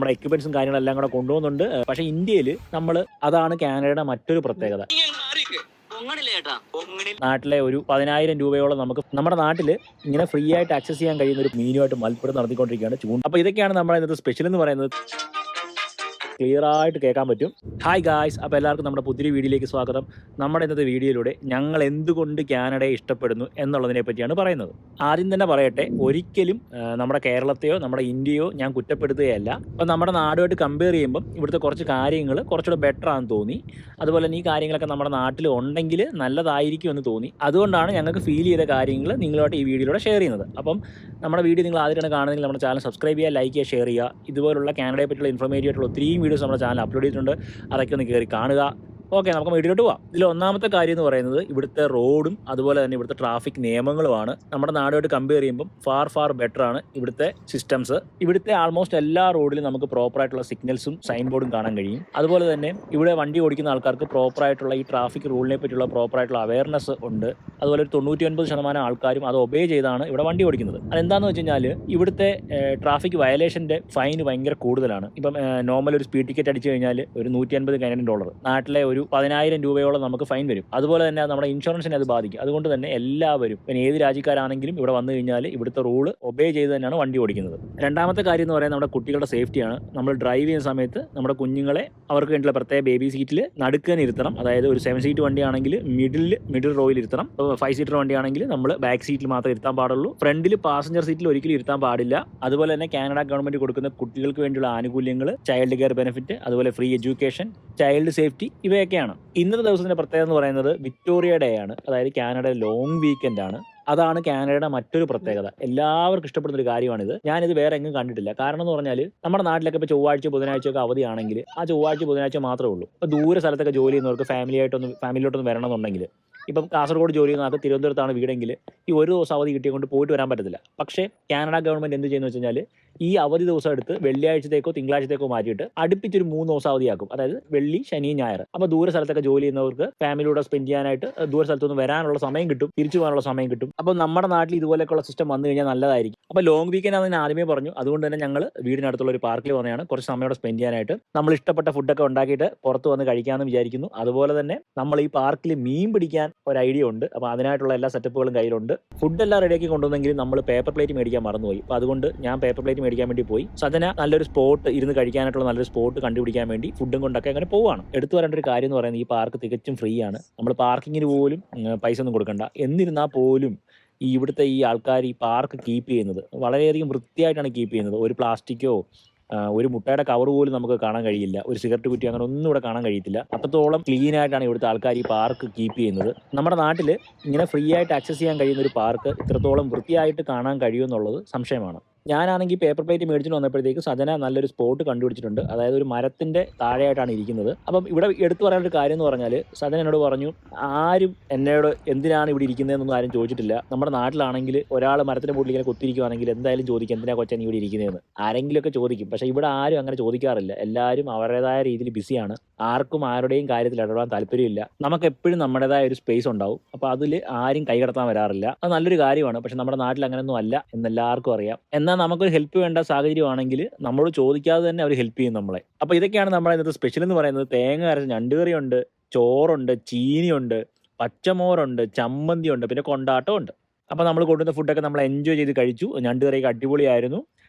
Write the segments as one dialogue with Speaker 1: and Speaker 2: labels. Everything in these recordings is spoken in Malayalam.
Speaker 1: നമ്മുടെ എക്യുപ്മെന്റ്സും കാര്യങ്ങളെല്ലാം കൂടെ കൊണ്ടുപോകുന്നുണ്ട്. പക്ഷേ ഇന്ത്യയിൽ നമ്മൾ അതാണ് കാനഡയുടെ മറ്റൊരു പ്രത്യേകത. നാട്ടിലെ ഒരു 10,000 രൂപയോളം നമുക്ക് നമ്മുടെ നാട്ടിൽ ഇങ്ങനെ ഫ്രീ ആയിട്ട് ആക്സസ് ചെയ്യാൻ കഴിയുന്ന ഒരു മീനുമായിട്ട് മത്സരം നടത്തിക്കൊണ്ടിരിക്കുകയാണ് ചൂണ്ട. അപ്പോൾ ഇതൊക്കെയാണ് നമ്മുടെ ഇന്നത്തെ സ്പെഷ്യൽ എന്ന് പറയുന്നത്. ക്ലിയർ ആയിട്ട് കേൾക്കാൻ പറ്റും. ഹായ് ഗായ്സ്, അപ്പോൾ എല്ലാവർക്കും നമ്മുടെ പുതിയ വീഡിയോയിലേക്ക് സ്വാഗതം. നമ്മുടെ ഇന്നത്തെ വീഡിയോയിലൂടെ ഞങ്ങൾ എന്തുകൊണ്ട് കാനഡയെ ഇഷ്ടപ്പെടുന്നു എന്നുള്ളതിനെ പറ്റിയാണ് പറയുന്നത്. ആദ്യം തന്നെ പറയട്ടെ, ഒരിക്കലും നമ്മുടെ കേരളത്തെയോ നമ്മുടെ ഇന്ത്യയോ ഞാൻ കുറ്റപ്പെടുത്തുകയല്ല. അപ്പോൾ നമ്മുടെ നാടുമായിട്ട് കമ്പയർ ചെയ്യുമ്പം ഇവിടുത്തെ കുറച്ച് കാര്യങ്ങൾ കുറച്ചുകൂടെ ബെറ്റർ ആണെന്ന് തോന്നി. അതുപോലെ തന്നെ ഈ കാര്യങ്ങളൊക്കെ നമ്മുടെ നാട്ടിൽ ഉണ്ടെങ്കിൽ നല്ലതായിരിക്കും എന്ന് തോന്നി. അതുകൊണ്ടാണ് ഞങ്ങൾക്ക് ഫീൽ ചെയ്ത കാര്യങ്ങൾ നിങ്ങളുമായിട്ട് ഈ വീഡിയോയിലൂടെ ഷെയർ ചെയ്യുന്നത്. അപ്പം നമ്മുടെ വീഡിയോ നിങ്ങൾ ആദ്യമായിട്ടാണ് കാണുന്നതെങ്കിൽ നമ്മുടെ ചാനൽ സബ്സ്ക്രൈബ് ചെയ്യുക, ലൈക്ക് ചെയ്യുക, ഷെയർ ചെയ്യുക. ഇതുപോലുള്ള കാനഡയെ പറ്റിയുള്ള ഇൻഫോർമേറ്റീവ് ആയിട്ടുള്ള ഒത്തിരി വീഡിയോസ് നമ്മുടെ ചാനൽ അപ്ലോഡ് ചെയ്തിട്ടുണ്ട്. അതൊക്കെ ഒന്ന് കയറി കാണുക. ഓക്കെ, നമുക്ക് വീഡിയോയിലോട്ട് പോവാം. ഇതിൽ ഒന്നാമത്തെ കാര്യം എന്ന് പറയുന്നത് ഇവിടുത്തെ റോഡും അതുപോലെ തന്നെ ഇവിടുത്തെ ട്രാഫിക് നിയമങ്ങളുമാണ്. നമ്മുടെ നാടുമായിട്ട് കമ്പയർ ചെയ്യുമ്പോൾ ഫാർ ബെറ്റർ ആണ് ഇവിടുത്തെ സിസ്റ്റംസ്. ഇവിടുത്തെ ആൾമോസ്റ്റ് എല്ലാ റോഡിലും നമുക്ക് പ്രോപ്പറായിട്ടുള്ള സിഗ്നൽസും സൈൻ ബോർഡും കാണാൻ കഴിയും. അതുപോലെ തന്നെ ഇവിടെ വണ്ടി ഓടിക്കുന്ന ആൾക്കാർക്ക് പ്രോപ്പറായിട്ടുള്ള ഈ ട്രാഫിക് റൂളിനെ പറ്റിയുള്ള പ്രോപ്പറായിട്ടുള്ള അവയർനെസ് ഉണ്ട്. അതുപോലെ ഒരു 99% ആൾക്കാരും അത് ഒബേ ചെയ്താണ് ഇവിടെ വണ്ടി ഓടിക്കുന്നത്. അതെന്താണെന്ന് വെച്ച് കഴിഞ്ഞാൽ ഇവിടുത്തെ ട്രാഫിക് വയലേഷൻ്റെ ഫൈൻ ഭയങ്കര കൂടുതലാണ്. ഇപ്പം നോർമൽ ഒരു സ്പീഡ് ടിക്കറ്റ് അടിച്ചു കഴിഞ്ഞാൽ ഒരു $150 നാട്ടിലെ ഒരു 10,000 രൂപയോളം നമുക്ക് ഫൈൻ വരും. അതുപോലെ തന്നെ നമ്മുടെ ഇൻഷുറൻസിനെ അത് ബാധിക്കും. അതുകൊണ്ട് തന്നെ എല്ലാവരും പിന്നെ ഏത് രാജ്യക്കാരാണെങ്കിലും ഇവിടെ വന്നു കഴിഞ്ഞാൽ ഇവിടുത്തെ റൂള് ഒബേ ചെയ്ത് തന്നെയാണ് വണ്ടി ഓടിക്കുന്നത്. രണ്ടാമത്തെ കാര്യം എന്ന് പറയുന്നത് നമ്മുടെ കുട്ടികളുടെ സേഫ്റ്റിയാണ്. നമ്മൾ ഡ്രൈവ് ചെയ്യുന്ന സമയത്ത് നമ്മുടെ കുഞ്ഞുങ്ങളെ അവർക്ക് വേണ്ടിയുള്ള പ്രത്യേക ബേബി സീറ്റിൽ നടുക്കാൻ ഇരുത്തണം. അതായത് ഒരു 7 സീറ്റ് വണ്ടിയാണെങ്കിൽ മിഡിൽ റോയിൽ ഇരുത്തണം. 5 സീറ്റർ വണ്ടിയാണെങ്കിൽ നമ്മൾ ബാക്ക് സീറ്റിൽ മാത്രമേ ഇരുത്താൻ പാടുള്ളൂ. ഫ്രണ്ടിൽ പാസഞ്ചർ സീറ്റിൽ ഒരിക്കലും ഇരുത്താൻ പാടില്ല. അതുപോലെ തന്നെ കാനഡ ഗവൺമെന്റ് കൊടുക്കുന്ന കുട്ടികൾക്ക് വേണ്ടിയുള്ള ആനുകൂല്യങ്ങൾ, ചൈൽഡ് കെയർ ബെനിഫിറ്റ്, അതുപോലെ ഫ്രീ എഡ്യൂക്കേഷൻ, ചൈൽഡ് സേഫ്റ്റി, ഇവയൊക്കെയാണ്. ഇന്നത്തെ ദിവസത്തിന്റെ പ്രത്യേകത എന്ന് പറയുന്നത് വിക്ടോറിയ ഡേ ആണ്. അതായത് കാനഡ ലോങ് വീക്കെൻഡ് ആണ്. അതാണ് കാനഡയുടെ മറ്റൊരു പ്രത്യേകത. എല്ലാവർക്കും ഇഷ്ടപ്പെടുന്ന ഒരു കാര്യമാണിത്. ഞാനിത് വേറെ എങ്ങും കണ്ടിട്ടില്ല. കാരണം എന്ന് പറഞ്ഞാൽ നമ്മുടെ നാട്ടിലൊക്കെ ഇപ്പോൾ ചൊവ്വാഴ്ച ബുധനാഴ്ചയൊക്കെ അവധിയാണെങ്കിൽ ആ ചൊവ്വാഴ്ച ബുധനാഴ്ച മാത്രമേ ഉള്ളൂ. ഇപ്പോൾ ദൂര സ്ഥലത്തൊക്കെ ജോലി ചെയ്യുന്നവർക്ക് ഫാമിലിയിലോട്ടൊന്ന് വരണമെന്നുണ്ടെങ്കിൽ, ഇപ്പം കാസർഗോഡ് ജോലി ചെയ്യുന്ന ആൾക്ക് തിരുവനന്തപുരത്താണ് വീടെങ്കിൽ ഈ ഒരു ദിവസം അവധി കിട്ടിയ കൊണ്ട് പോയിട്ട് വരാൻ പറ്റത്തില്ല. പക്ഷേ കാനഡ ഗവൺമെന്റ് എന്ത് ചെയ്യുന്നു വെച്ച് കഴിഞ്ഞാൽ ഈ അവധി ദിവസം എടുത്ത് വെള്ളിയാഴ്ചത്തേക്കോ തിങ്കളാഴ്ചത്തേക്കോ മാറ്റിയിട്ട് അടുപ്പിച്ചൊരു 3 ദിവസം അവധിയാക്കും. അതായത് വെള്ളി, ശനി, ഞായർ. അപ്പോൾ ദൂര സ്ഥലത്തൊക്കെ ജോലി ചെയ്യുന്നവർക്ക് ഫാമിലിയോടെ സ്പെൻഡ് ചെയ്യാനായിട്ട് ദൂര സ്ഥലത്തൊന്ന് വരാനുള്ള സമയം കിട്ടും, തിരിച്ചു പോകാനുള്ള സമയം കിട്ടും. അപ്പോൾ നമ്മുടെ നാട്ടിൽ ഇതുപോലെയൊക്കെയുള്ള സിസ്റ്റം വന്നു കഴിഞ്ഞാൽ നല്ലതായിരിക്കും. അപ്പോൾ ലോങ് വീക്കെൻഡ് ആണെന്ന് ഞാൻ ആദ്യമേ പറഞ്ഞു. അതുകൊണ്ട് തന്നെ ഞങ്ങൾ വീടിനടുത്തുള്ള ഒരു പാർക്കിൽ വന്നതാണ് കുറച്ച് സമയം സ്പെൻഡ് ചെയ്യാനായിട്ട്. നമ്മൾ ഇഷ്ടപ്പെട്ട ഫുഡൊക്കെ ഉണ്ടാക്കിയിട്ട് പുറത്ത് വന്ന് കഴിക്കാമെന്ന് വിചാരിക്കുന്നു. അതുപോലെ തന്നെ നമ്മൾ ഈ പാർക്കിൽ മീൻ പിടിക്കാൻ ഒരു ഐഡിയ ഉണ്ട്. അപ്പോൾ അതിനായിട്ടുള്ള എല്ലാ സെറ്റപ്പുകളും കയ്യിലുണ്ട്. ഫുഡെല്ലാം റെഡിയാക്കി കൊണ്ടുവന്നെങ്കിലും നമ്മൾ പേപ്പർ പ്ലേറ്റ് മേടിക്കാൻ മറന്നുപോയി. അപ്പോൾ അതുകൊണ്ട് ഞാൻ പേപ്പർ പ്ലേറ്റ് മേടിക്കാൻ വേണ്ടി പോയി. സജന നല്ലൊരു സ്പോട്ട് ഇരുന്ന് കഴിക്കാനായിട്ടുള്ള നല്ലൊരു സ്പോട്ട് കണ്ടുപിടിക്കാൻ വേണ്ടി ഫുഡും കൊണ്ടൊക്കെ അങ്ങനെ പോവാണ്. എടുത്തു വരേണ്ട ഒരു കാര്യം എന്ന് പറയുന്നത് ഈ പാർക്ക് തികച്ചും ഫ്രീ ആണ്. നമ്മൾ പാർക്കിങ്ങിന് പോലും പൈസ ഒന്നും കൊടുക്കണ്ട. എന്നിരുന്നാൽ പോലും ഇവിടുത്തെ ഈ ആൾക്കാർ ഈ പാർക്ക് കീപ്പ് ചെയ്യുന്നത് വളരെയധികം വൃത്തിയായിട്ടാണ് കീപ്പ് ചെയ്യുന്നത്. ഒരു പ്ലാസ്റ്റിക്കോ ഒരു മുട്ടയുടെ കവർ പോലും നമുക്ക് കാണാൻ കഴിയില്ല. ഒരു സിഗരറ്റ് കുറ്റി അങ്ങനെ ഒന്നും ഇവിടെ കാണാൻ കഴിയത്തില്ല. അത്രത്തോളം ക്ലീൻ ആയിട്ടാണ് ഇവിടുത്തെ ആൾക്കാർ ഈ പാർക്ക് കീപ്പ് ചെയ്യുന്നത്. നമ്മുടെ നാട്ടിൽ ഇങ്ങനെ ഫ്രീ ആയിട്ട് ആക്സസ് ചെയ്യാൻ കഴിയുന്ന ഒരു പാർക്ക് ഇത്രത്തോളം വൃത്തിയായിട്ട് കാണാൻ കഴിയുമെന്നുള്ളത് സംശയമാണ്. ഞാനാണെങ്കിൽ പേപ്പർ പ്ലേറ്റ് മേടിച്ചിട്ട് വന്നപ്പോഴത്തേക്ക് സജന നല്ലൊരു സ്പോട്ട് കണ്ടുപിടിച്ചിട്ടുണ്ട്. അതായത് ഒരു മരത്തിന്റെ താഴെയായിട്ടാണ് ഇരിക്കുന്നത്. അപ്പം ഇവിടെ എടുത്തു പറയാൻ ഒരു കാര്യം എന്ന് പറഞ്ഞാൽ സജന എന്നോട് പറഞ്ഞു, ആരും എന്നോട് എന്തിനാണ് ഇവിടെ ഇരിക്കുന്നതെന്നൊന്നും ആരും ചോദിച്ചിട്ടില്ല. നമ്മുടെ നാട്ടിലാണെങ്കിൽ ഒരാൾ മരത്തിന്റെ മുകളിൽ ഇങ്ങനെ കുത്തിയിരിക്കുവാണെങ്കിൽ എന്തായാലും ചോദിക്കും, എന്തിനാ കൊച്ചാൻ ഇവിടെ ഇരിക്കുന്നതെന്ന് ആരെങ്കിലുമൊക്കെ ചോദിക്കും. പക്ഷേ ഇവിടെ ആരും അങ്ങനെ ചോദിക്കാറില്ല. എല്ലാവരും അവരുടേതായ രീതിയിൽ ബിസിയാണ്. ആർക്കും ആരുടെയും കാര്യത്തിൽ ഇടപെടാൻ താല്പര്യമില്ല. നമുക്ക് എപ്പോഴും നമ്മുടേതായ ഒരു സ്പേസ് ഉണ്ടാവും. അപ്പോൾ അതിൽ ആരും കൈകടത്താൻ വരാറില്ല. അത് നല്ലൊരു കാര്യമാണ്. പക്ഷെ നമ്മുടെ നാട്ടിൽ അങ്ങനെയൊന്നും അല്ല എന്നെല്ലാവർക്കും അറിയാം. എന്നാൽ നമുക്കൊരു ഹെൽപ്പ് വേണ്ട സാഹചര്യമാണെങ്കിൽ നമ്മളോട് ചോദിക്കാതെ തന്നെ അവർ ഹെൽപ്പ് ചെയ്യും നമ്മളെ. അപ്പോൾ ഇതൊക്കെയാണ് നമ്മുടെ ഇന്നത്തെ സ്പെഷ്യൽ എന്ന് പറയുന്നത്. തേങ്ങ അരച്ച ഞണ്ടുകറിയുണ്ട്, ചോറുണ്ട്, ചീനിയുണ്ട്, പച്ചമോറുണ്ട്, ചമ്മന്തിയുണ്ട്, പിന്നെ കൊണ്ടാട്ടം ഉണ്ട്. അപ്പോൾ നമ്മൾ കൊണ്ടുവന്ന ഫുഡൊക്കെ നമ്മൾ എൻജോയ് ചെയ്ത് കഴിച്ചു. ഞണ്ടുകറിയൊക്കെ അടിപൊളിയായിരുന്നു.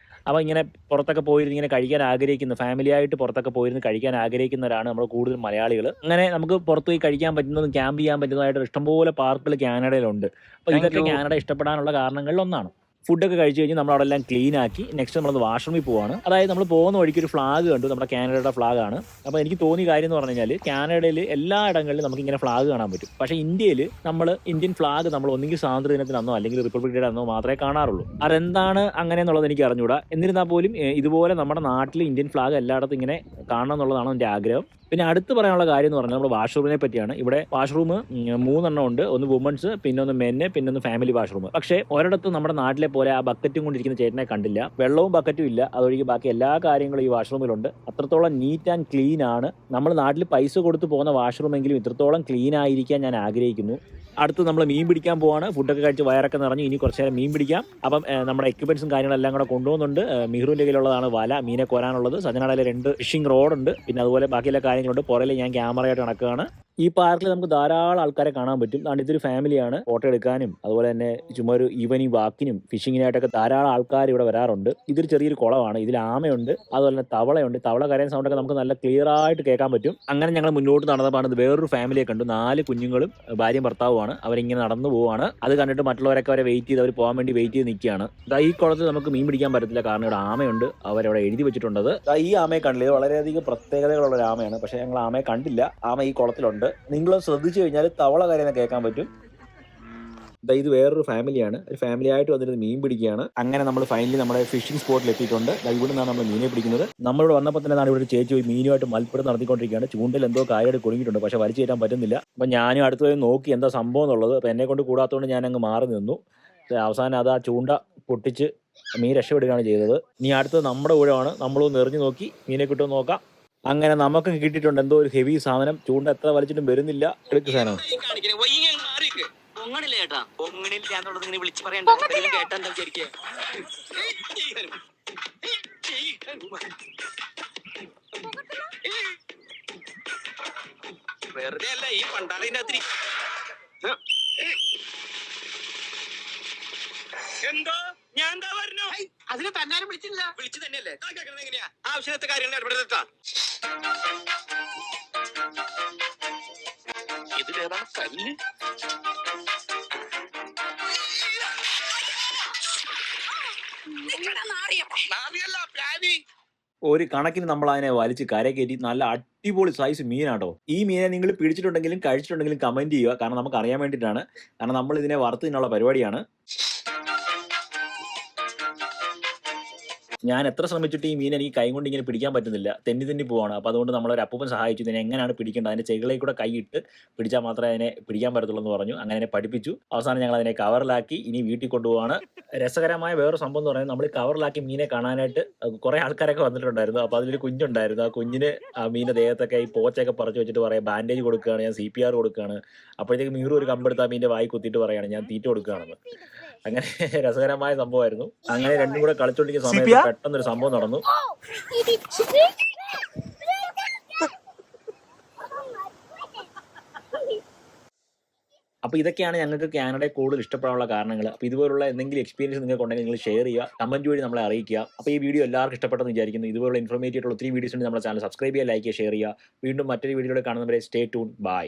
Speaker 1: അപ്പോൾ ഇങ്ങനെ പുറത്തൊക്കെ പോയിരുന്ന് ഇങ്ങനെ കഴിക്കാൻ ആഗ്രഹിക്കുന്ന, ഫാമിലിയായിട്ട് പുറത്തൊക്കെ പോയിരുന്ന് കഴിക്കാൻ ആഗ്രഹിക്കുന്നവരാണ് നമ്മൾ കൂടുതൽ മലയാളികൾ. അങ്ങനെ നമുക്ക് പുറത്ത് പോയി കഴിക്കാൻ പറ്റുന്നതും ക്യാമ്പ് ചെയ്യാൻ പറ്റുന്നതായിട്ട് ഇഷ്ടംപോലെ പാർക്കുകൾ കാനഡയിലുണ്ട്. അപ്പോൾ ഇതൊക്കെ കാനഡ ഇഷ്ടപ്പെടാനുള്ള കാരണങ്ങളിൽ ഒന്നാണ്. ഫുഡൊക്കെ കഴിച്ച് കഴിഞ്ഞ് നമ്മൾ അവിടെ എല്ലാം ക്ലീൻ ആക്കി നെക്സ്റ്റ് നമ്മളത് വാഷ്റൂമിൽ പോവാണ്. അതായത് നമ്മൾ പോകുന്ന വഴിക്ക് ഒരു ഫ്ലാഗ് കണ്ടു, നമ്മുടെ കാനഡയുടെ ഫ്ലാഗാണ്. അപ്പോൾ എനിക്ക് തോന്നിയ കാര്യം എന്ന് പറഞ്ഞു കഴിഞ്ഞാൽ കാനഡയിൽ എല്ലാ ഇടങ്ങളിലും നമുക്ക് ഇങ്ങനെ ഫ്ലാഗ് കാണാൻ പറ്റും. പക്ഷേ ഇന്ത്യയിൽ നമ്മൾ ഇന്ത്യൻ ഫ്ലാഗ് നമ്മൾ ഒന്നെങ്കിൽ സ്വാതന്ത്ര്യ ദിനത്തിനന്നോ അല്ലെങ്കിൽ റിപ്പബ്ലിക് ഡേ അന്നോ മാത്രമേ കാണാറുള്ളൂ. അതെന്താണ് അങ്ങനെ എന്നുള്ളത് എനിക്ക് അറിഞ്ഞുകൂടാ. എന്നിരുന്നാൽ പോലും ഇതുപോലെ നമ്മുടെ നാട്ടിൽ ഇന്ത്യൻ ഫ്ലാഗ് എല്ലായിടത്തും ഇങ്ങനെ കാണണം എന്നുള്ളതാണ് എൻ്റെ ആഗ്രഹം. പിന്നെ അടുത്ത് പറയാനുള്ള കാര്യം എന്ന് പറഞ്ഞാൽ നമ്മുടെ വാഷ്റൂമിനെ പറ്റിയാണ്. ഇവിടെ വാഷ്റൂം 3 എണ്ണം ഉണ്ട്. ഒന്ന് വുമൻസ്, പിന്നെ ഒന്ന് മെന്ന്, പിന്നെ ഒന്ന് ഫാമിലി വാഷ്റൂം. പക്ഷേ ഒരിടത്തും നമ്മുടെ നാട്ടിലെ പോലെ ആ ബക്കറ്റും കൊണ്ടിരിക്കുന്ന ചേട്ടനെ കണ്ടില്ല. വെള്ളവും ബക്കറ്റും ഇല്ല. അതൊഴികെ ബാക്കി എല്ലാ കാര്യങ്ങളും ഈ വാഷ്റൂമിലുണ്ട്. അത്രത്തോളം നീറ്റ് ആൻഡ് ക്ലീൻ ആണ്. നമ്മൾ നാട്ടിൽ പൈസ കൊടുത്ത് പോകുന്ന വാഷ്റൂമെങ്കിലും ഇത്രത്തോളം ക്ലീൻ ആയിരിക്കാൻ ഞാൻ ആഗ്രഹിക്കുന്നു. അടുത്ത് നമ്മൾ മീൻ പിടിക്കാൻ പോവാണ്. ഫുഡൊക്കെ കഴിച്ച് വയറൊക്കെ നിറഞ്ഞു. ഇനി കുറച്ച് നേരം മീൻ പിടിക്കാം. അപ്പം നമ്മുടെ എക്യുപ്മെന്റ്സും കാര്യങ്ങളെല്ലാം കൂടെ കൊണ്ടുപോകുന്നുണ്ട്. മിഹ്റുവിന്റെ കയ്യിലുള്ളതാണ് വല, മീനെ കോരാനുള്ളത്. സജനാടയിലെ 2 ഫിഷിംഗ് റോഡുണ്ട്. പിന്നെ അതുപോലെ ബാക്കിയുള്ള കാര്യങ്ങളുണ്ട്. പുറകിൽ ഞാൻ ക്യാമറയായിട്ട് നടക്കുകയാണ്. ഈ പാർക്കിൽ നമുക്ക് ധാരാളം ആൾക്കാരെ കാണാൻ പറ്റും. അതുകൊണ്ട് ഇതൊരു ഫാമിലിയാണ്. ഫോട്ടോ എടുക്കാനും അതുപോലെ തന്നെ ചുമ്മാ ഒരു ഈവനിങ് വാക്കിനും ഫിഷിങ്ങിനായിട്ടൊക്കെ ധാരാളം ആൾക്കാർ ഇവിടെ വരാറുണ്ട്. ഇതൊരു ചെറിയൊരു കുളമാണ്. ഇതിൽ ആമയുണ്ട്, അതുപോലെ തന്നെ തവളയുണ്ട്. തവള കരയുന്ന സൗണ്ടൊക്കെ നമുക്ക് നല്ല ക്ലിയർ ആയിട്ട് കേൾക്കാൻ പറ്റും. അങ്ങനെ ഞങ്ങൾ മുന്നോട്ട് നടന്നപ്പോൾ വേറൊരു ഫാമിലിയെ കണ്ടു. 4 കുഞ്ഞുങ്ങളും ഭാര്യയും ഭർത്താവുമാണ്. അവരിങ്ങനെ നടന്നു പോവാണ്. അത് കണ്ടിട്ട് മറ്റുള്ളവരൊക്കെ അവരെ വെയിറ്റ് ചെയ്ത് അവർ പോകാൻ വേണ്ടി വെയിറ്റ് ചെയ്ത് നിൽക്കുകയാണ്. ഈ കുളത്തിൽ നമുക്ക് മീൻ പിടിക്കാൻ പറ്റത്തില്ല, കാരണം ഇവിടെ ആമയുണ്ട്. അവരവിടെ എഴുതി വെച്ചിട്ടുണ്ടത്. ഈ ആമയെ കണ്ടില്ല, ഇത് വളരെയധികം പ്രത്യേകതകളുള്ള ഒരു ആമയാണ്. പക്ഷേ ഞങ്ങൾ ആമയെ കണ്ടില്ല. ആമ ഈ കുളത്തിലുണ്ട്. നിങ്ങൾ ശ്രദ്ധിച്ചു കഴിഞ്ഞാൽ തവള കരയുന്ന കേൾക്കാൻ പറ്റും. ഇത് വേറൊരു ഫാമിലിയാണ്. ഒരു ഫാമിലി ആയിട്ട് വന്നിട്ട് മീൻ പിടിക്കുകയാണ്. അങ്ങനെ നമ്മൾ ഫൈനലി നമ്മുടെ ഫിഷിംഗ് സ്പോട്ടിൽ എത്തിയിട്ടുണ്ട്. ഇവിടെ നിന്നാണ് നമ്മൾ മീനെ പിടിക്കുന്നത്. നമ്മളിവിടെ വന്നപ്പോൾ തന്നെ ഇവിടെ ഒരു ചേച്ചി പോയി മീനുമായിട്ട് മൽപ്പിടുത്തം നടത്തിക്കൊണ്ടിരിക്കുകയാണ്. ചൂണ്ടയിൽ എന്തോ കാര്യമായിട്ട് കുടുങ്ങിയിട്ടുണ്ട്, പക്ഷേ വലിച്ചു കയറ്റാൻ പറ്റുന്നില്ല. അപ്പം ഞാനും അടുത്ത് പോയി നോക്കി എന്താ സംഭവം എന്നുള്ളത്. അപ്പം എന്നെ കൊണ്ട് കൂടാത്തതുകൊണ്ട് ഞാൻ അങ്ങ് മാറി നിന്നു. അവസാനം അത് ആ ചൂണ്ട പൊട്ടിച്ച് മീൻ രക്ഷപ്പെടുകയാണ് ചെയ്തത്. ഇനി അടുത്തത് നമ്മുടെ ഊഴമാണ്. നമ്മളൊന്ന് എറിഞ്ഞു നോക്കി മീനെ കിട്ടുമെന്ന് നോക്കാം. അങ്ങനെ നമുക്ക് കിട്ടിയിട്ടുണ്ട് എന്തോ ഒരു ഹെവി സാധനം. ചൂണ്ട എത്ര വലിച്ചിട്ടും വരുന്നില്ല. എടുക്ക് സാധനം.
Speaker 2: വെറുതെ അല്ല ഈ പണ്ടാളിന്റെ അത്തിരി എന്തോ ഞാൻ എന്താ പറഞ്ഞു. അതിന് തന്നാലും വിളിച്ചില്ല. വിളിച്ചു തന്നെയല്ലേ എങ്ങനെയാ ആവശ്യത്തെ കാര്യങ്ങൾ ഇടപെടുത്താ. ഇതിലേതാണ് കല്ല്.
Speaker 1: ഒരു കണക്കിന് നമ്മൾ അതിനെ വലിച്ച് കര കയറ്റി നല്ല അടിപൊളി സൈസ് മീനാട്ടോ. ഈ മീനെ നിങ്ങൾ പിടിച്ചിട്ടുണ്ടെങ്കിലും കഴിച്ചിട്ടുണ്ടെങ്കിലും കമന്റ് ചെയ്യുക, കാരണം നമുക്ക് അറിയാൻ വേണ്ടിയിട്ടാണ്. കാരണം നമ്മൾ ഇതിനെ വറുത്ത് തിന്നുള്ള പരിപാടിയാണ്. ഞാൻ എത്ര ശ്രമിച്ചിട്ട് ഈ മീൻ എനിക്ക് കൈ കൊണ്ട് ഇങ്ങനെ പിടിക്കാൻ പറ്റുന്നില്ല, തെന്നി പോവാണ്. അപ്പോൾ അതുകൊണ്ട് നമ്മളൊരു അപ്പൂപ്പൻ സഹായിച്ചു. ഇതിനെ എങ്ങനെയാണ് പിടിക്കേണ്ടത്, അതിന്റെ ചെകിളയിൽ കൂടെ കൈയിട്ട് പിടിച്ചാൽ മാത്രമേ അതിനെ പിടിക്കാൻ പറ്റത്തുള്ളൂ എന്ന് പറഞ്ഞു. അങ്ങനെ അതിനെ പഠിപ്പിച്ചു. അവസാനം ഞങ്ങൾ അതിനെ കവറിലാക്കി ഇനി വീട്ടിൽ കൊണ്ടുപോവാണ്. രസകരമായ വേറൊരു സംഭവം എന്ന് പറയുന്നത്, നമ്മൾ കവറിലാക്കി മീനെ കാണാനായിട്ട് കുറെ ആൾക്കാരൊക്കെ വന്നിട്ടുണ്ടായിരുന്നു. അപ്പോൾ അതിലൊരു കുഞ്ഞുണ്ടായിരുന്നു. ആ കുഞ്ഞിന് ആ മീനിന്റെ ദേഹത്തൊക്കെ ഈ പോച്ചൊക്കെ പറിച്ചു വെച്ചിട്ട് പറയാം ബാൻഡേജ് കൊടുക്കുകയാണ്, ഞാൻ CPR കൊടുക്കുകയാണ്. അപ്പോഴത്തേക്ക് മീറും ഒരു കമ്പെടുത്ത് ആ മീനിന്റെ വായി കുത്തിയിട്ട് പറയുകയാണ് ഞാൻ തീറ്റ കൊടുക്കുകയാണെന്ന്. അങ്ങനെ രസകരമായ സംഭവമായിരുന്നു. അങ്ങനെ രണ്ടും കൂടെ കളിച്ചോണ്ടിരിക്കുന്ന സമയത്ത് പെട്ടെന്നൊരു സംഭവം നടന്നു. അപ്പോൾ ഇതൊക്കെയാണ് ഞങ്ങൾക്ക് കാനഡയെ കൂടുതൽ ഇഷ്ടപ്പെടാനുള്ള കാരണങ്ങൾ. അപ്പോൾ ഇതുപോലുള്ള എന്തെങ്കിലും എക്സ്പീരിയൻസ് നിങ്ങൾക്ക് ഉണ്ടെങ്കിൽ നിങ്ങൾ ഷെയർ ചെയ്യുക, കമന്റ് വഴി നമ്മളെ അറിയിക്കുക. അപ്പോൾ ഈ വീഡിയോ എല്ലാവർക്കും ഇഷ്ടപ്പെട്ടെന്ന് വിചാരിക്കുന്നു. ഇതുപോലുള്ള ഇൻഫോർമേറ്റീവ് ആയിട്ടുള്ള ഒത്തിരി വീഡിയോസ് ഉണ്ട്. നമ്മുടെ ചാനൽ സബ്സ്ക്രൈബ് ചെയ്യുക, ലൈക്ക് ചെയ്യുക, ഷെയർ ചെയ്യുക. വീണ്ടും മറ്റൊരു വീഡിയോയിൽ കാണുന്നവരെ സ്റ്റേ ട്യൂൺ. ബൈ.